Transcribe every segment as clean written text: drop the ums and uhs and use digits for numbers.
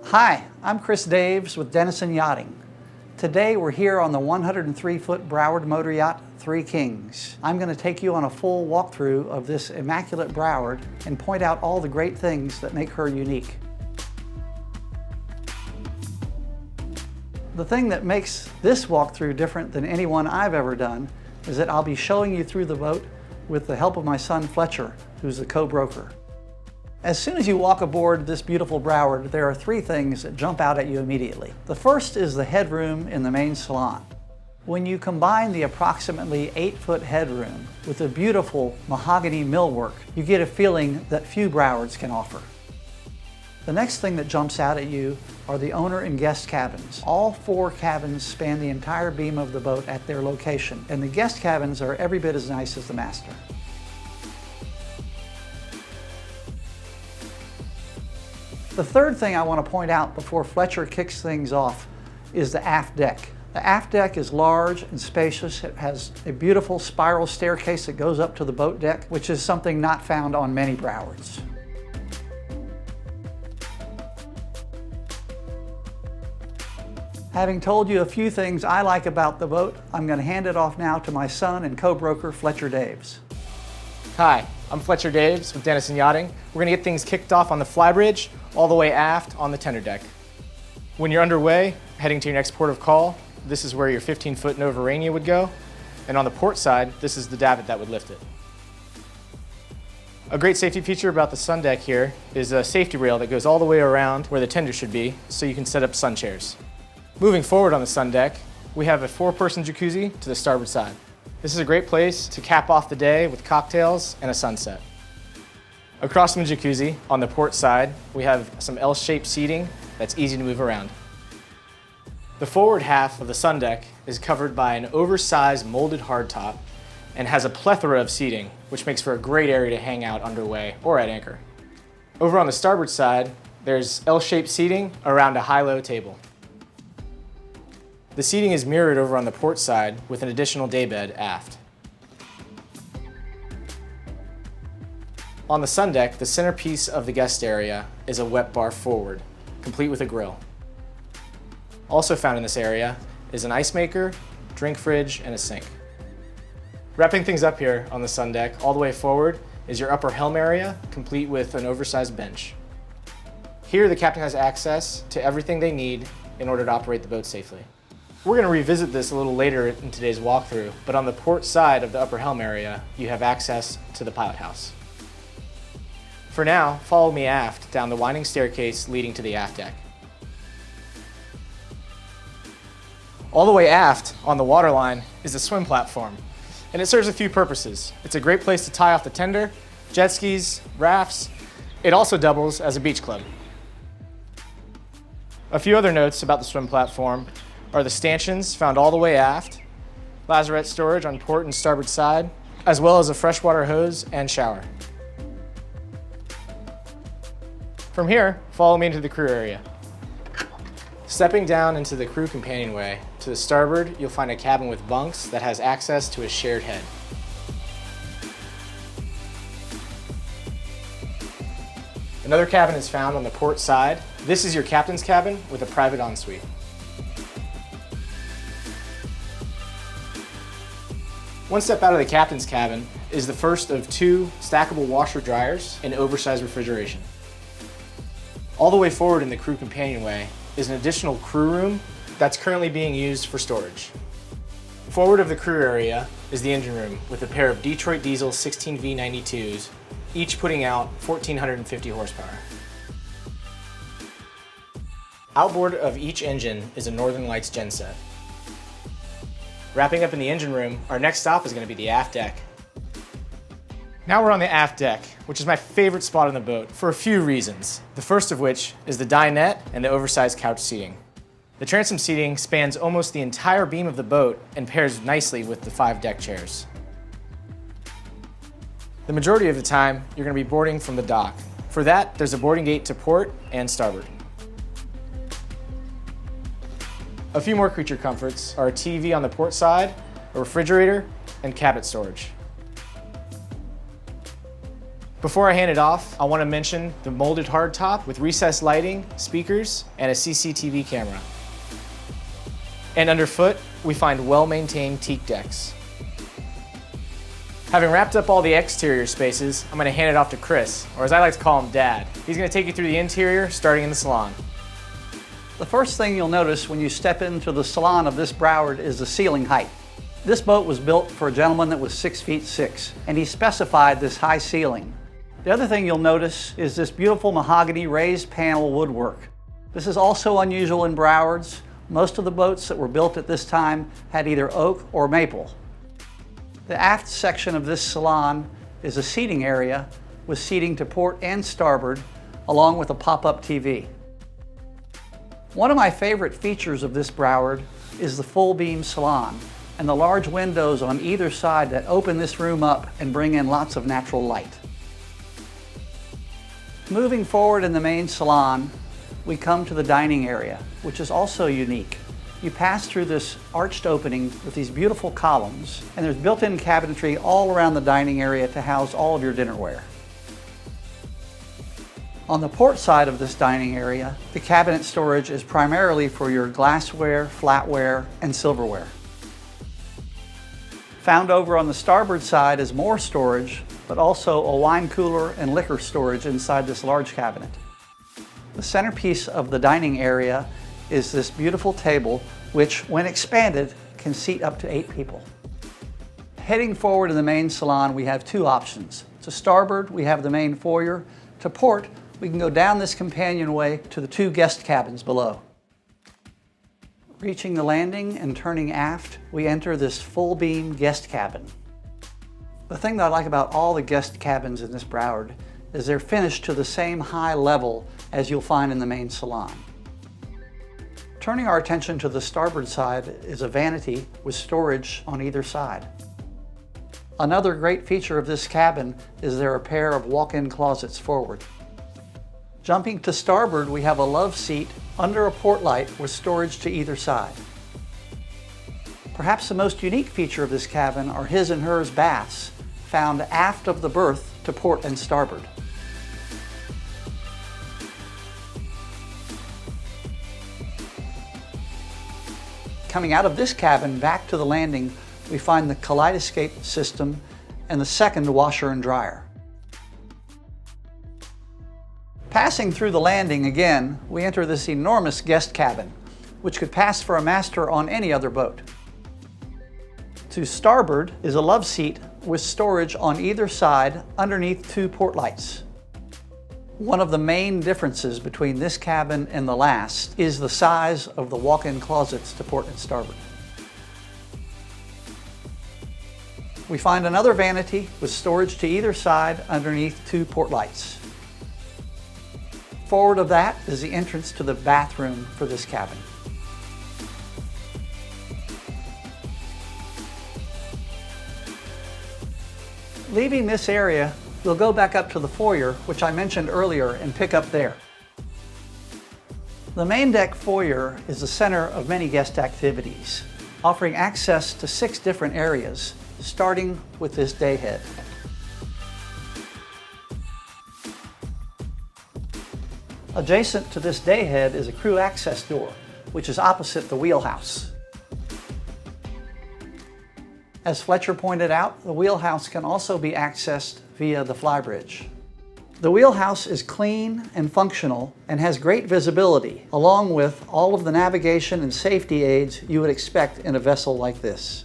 Hi, I'm Chris Daves with Denison Yachting. Today we're here on the 103-foot Broward motor yacht, Three Kings. I'm going to take you on a full walkthrough of this immaculate Broward and point out all the great things that make her unique. The thing that makes this walkthrough different than any one I've ever done is that I'll be showing you through the boat with the help of my son Fletcher, who's the co-broker. As soon as you walk aboard this beautiful Broward, there are three things that jump out at you immediately. The first is the headroom in the main salon. When you combine the approximately 8-foot headroom with the beautiful mahogany millwork, you get a feeling that few Browards can offer. The next thing that jumps out at you are the owner and guest cabins. All 4 cabins span the entire beam of the boat at their location, and the guest cabins are every bit as nice as the master. The third thing I want to point out before Fletcher kicks things off is the aft deck. The aft deck is large and spacious. It has a beautiful spiral staircase that goes up to the boat deck, which is something not found on many Browards. Having told you a few things I like about the boat, I'm going to hand it off now to my son and co-broker Fletcher Daves. Hi, I'm Fletcher Daves with Denison Yachting. We're going to get things kicked off on the Flybridge, all the way aft on the tender deck. When you're underway, heading to your next port of call, this is where your 15-foot Nova Rainier would go, and on the port side, this is the davit that would lift it. A great safety feature about the sun deck here is a safety rail that goes all the way around where the tender should be, so you can set up sun chairs. Moving forward on the sun deck, we have a 4-person jacuzzi to the starboard side. This is a great place to cap off the day with cocktails and a sunset. Across from the jacuzzi, on the port side, we have some L-shaped seating that's easy to move around. The forward half of the sun deck is covered by an oversized molded hardtop and has a plethora of seating, which makes for a great area to hang out underway or at anchor. Over on the starboard side, there's L-shaped seating around a high-low table. The seating is mirrored over on the port side with an additional daybed aft. On the sun deck, the centerpiece of the guest area is a wet bar forward, complete with a grill. Also found in this area is an ice maker, drink fridge, and a sink. Wrapping things up here on the sun deck all the way forward is your upper helm area, complete with an oversized bench. Here the captain has access to everything they need in order to operate the boat safely. We're going to revisit this a little later in today's walkthrough, but on the port side of the upper helm area, you have access to the pilot house. For now, follow me aft down the winding staircase leading to the aft deck. All the way aft on the waterline is a swim platform, and it serves a few purposes. It's a great place to tie off the tender, jet skis, rafts. It also doubles as a beach club. A few other notes about the swim platform are the stanchions found all the way aft, lazarette storage on port and starboard side, as well as a freshwater hose and shower. From here, follow me into the crew area. Stepping down into the crew companionway, to the starboard, you'll find a cabin with bunks that has access to a shared head. Another cabin is found on the port side. This is your captain's cabin with a private ensuite. One step out of the captain's cabin is the first of 2 stackable washer dryers and oversized refrigeration. All the way forward in the crew companionway is an additional crew room that's currently being used for storage. Forward of the crew area is the engine room with a pair of Detroit diesel 16V92s, each putting out 1,450 horsepower. Outboard of each engine is a Northern Lights genset. Wrapping up in the engine room, our next stop is going to be the aft deck. Now we're on the aft deck, which is my favorite spot on the boat for a few reasons. The first of which is the dinette and the oversized couch seating. The transom seating spans almost the entire beam of the boat and pairs nicely with the 5 deck chairs. The majority of the time, you're going to be boarding from the dock. For that, there's a boarding gate to port and starboard. A few more creature comforts are a TV on the port side, a refrigerator, and cabinet storage. Before I hand it off, I want to mention the molded hardtop with recessed lighting, speakers, and a CCTV camera. And underfoot, we find well-maintained teak decks. Having wrapped up all the exterior spaces, I'm going to hand it off to Chris, or as I like to call him, Dad. He's going to take you through the interior, starting in the salon. The first thing you'll notice when you step into the salon of this Broward is the ceiling height. This boat was built for a gentleman that was 6'6", and he specified this high ceiling. The other thing you'll notice is this beautiful mahogany raised panel woodwork. This is also unusual in Browards. Most of the boats that were built at this time had either oak or maple. The aft section of this salon is a seating area with seating to port and starboard, along with a pop-up TV. One of my favorite features of this Broward is the full beam salon and the large windows on either side that open this room up and bring in lots of natural light. Moving forward in the main salon, we come to the dining area, which is also unique. You pass through this arched opening with these beautiful columns, and there's built-in cabinetry all around the dining area to house all of your dinnerware. On the port side of this dining area, the cabinet storage is primarily for your glassware, flatware, and silverware. Found over on the starboard side is more storage, but also a wine cooler and liquor storage inside this large cabinet. The centerpiece of the dining area is this beautiful table, which, when expanded, can seat up to 8 people. Heading forward in the main salon, we have 2 options. To starboard, we have the main foyer. To port, we can go down this companionway to the 2 guest cabins below. Reaching the landing and turning aft, we enter this full beam guest cabin. The thing that I like about all the guest cabins in this Broward is they're finished to the same high level as you'll find in the main salon. Turning our attention to the starboard side is a vanity with storage on either side. Another great feature of this cabin is there are a pair of walk-in closets forward. Jumping to starboard, we have a love seat under a port light with storage to either side. Perhaps the most unique feature of this cabin are his and hers baths, found aft of the berth to port and starboard. Coming out of this cabin back to the landing, we find the kaleidoscope system and the second washer and dryer. Passing through the landing again, we enter this enormous guest cabin, which could pass for a master on any other boat. To starboard is a love seat with storage on either side underneath 2 port lights. One of the main differences between this cabin and the last is the size of the walk-in closets to port and starboard. We find another vanity with storage to either side underneath 2 port lights. Forward of that is the entrance to the bathroom for this cabin. Leaving this area, we'll go back up to the foyer, which I mentioned earlier, and pick up there. The main deck foyer is the center of many guest activities, offering access to 6 different areas, starting with this day head. Adjacent to this day head is a crew access door, which is opposite the wheelhouse. As Fletcher pointed out, the wheelhouse can also be accessed via the Flybridge. The wheelhouse is clean and functional and has great visibility, along with all of the navigation and safety aids you would expect in a vessel like this.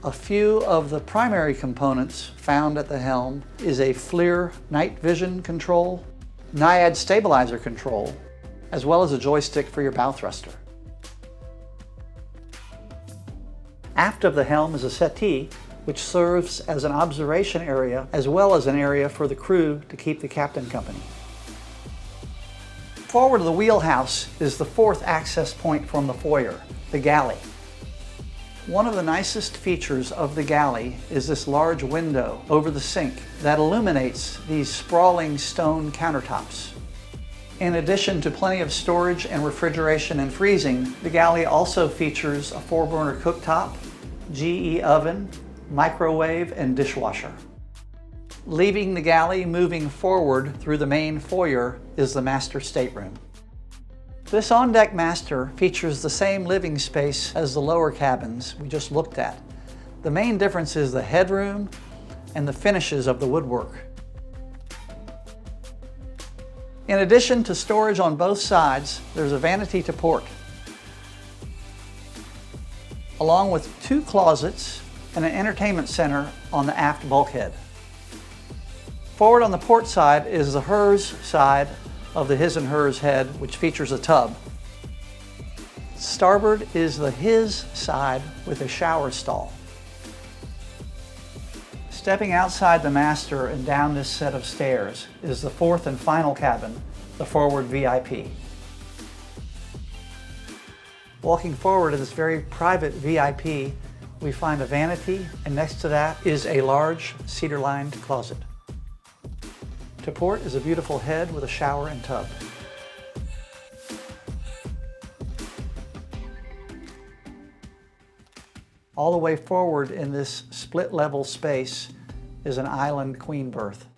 A few of the primary components found at the helm is a FLIR night vision control, Naiad stabilizer control, as well as a joystick for your bow thruster. Aft of the helm is a settee, which serves as an observation area as well as an area for the crew to keep the captain company. Forward of the wheelhouse is the 4th access point from the foyer, the galley. One of the nicest features of the galley is this large window over the sink that illuminates these sprawling stone countertops. In addition to plenty of storage and refrigeration and freezing, the galley also features a 4-burner cooktop, GE oven, microwave, and dishwasher. Leaving the galley, moving forward through the main foyer is the master stateroom. This on-deck master features the same living space as the lower cabins we just looked at. The main difference is the headroom and the finishes of the woodwork. In addition to storage on both sides, there's a vanity to port, along with 2 closets and an entertainment center on the aft bulkhead. Forward on the port side is the hers side of the his and hers head, which features a tub. Starboard is the his side with a shower stall. Stepping outside the master and down this set of stairs is the 4th and final cabin, the Forward VIP. Walking forward to this very private VIP, we find a vanity, and next to that is a large cedar-lined closet. To port is a beautiful head with a shower and tub. All the way forward in this split-level space is an island queen berth.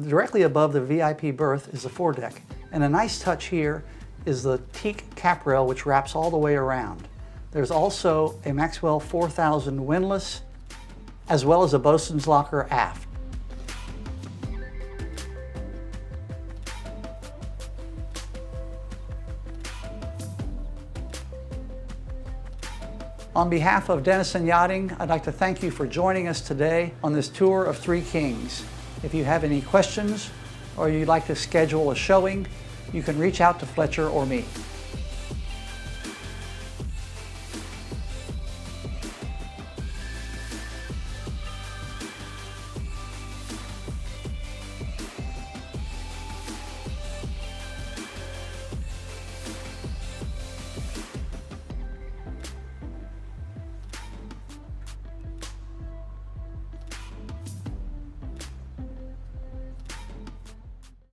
Directly above the VIP berth is the foredeck, and a nice touch here is the teak cap rail which wraps all the way around. There's also a Maxwell 4000 windlass, as well as a bosun's locker aft. On behalf of Denison Yachting, I'd like to thank you for joining us today on this tour of Three Kings. If you have any questions or you'd like to schedule a showing, you can reach out to Fletcher or me.